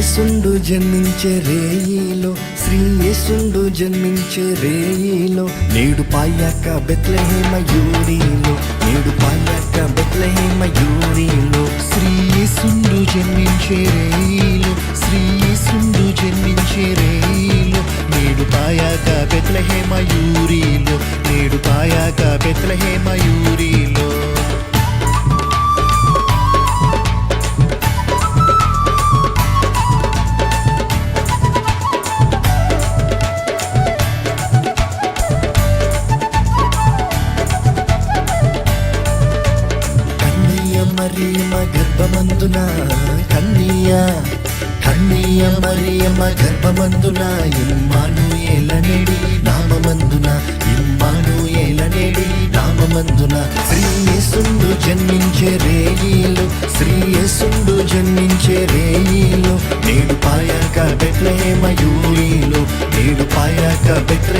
యేసుండు జన్మించే రేయిలో, శ్రీ యేసుండు జన్మించే రేయిలో, నేడు పాయాక బెత్లెహేమ యూరిలో, నేడు పాయాక బెత్లెహేమ యూరిలో. శ్రీ యేసుండు జన్మించే రేయిలో, శ్రీ యేసుండు జన్మించే రేయిలో, నేడు పాయాక బెత్లెహేమ యూరిలో, నేడు పాయాక బెత్లెహేమ యూరిలో. మరియమ్మ గర్భమందున కన్య మరియమ్మ గర్భమందున ఇమ్మానుయేలనేడి నామమందున, ఇమ్మానుయేలనేడి నామమందున, శ్రీ యేసుండు జన్మించే రేయిలో, శ్రీ యేసుండు జన్మించే రేయిలో, నేడు పాయాక బెత్లెహేమ యూరిలో, నేడు పాయాక బెత్లెహేమ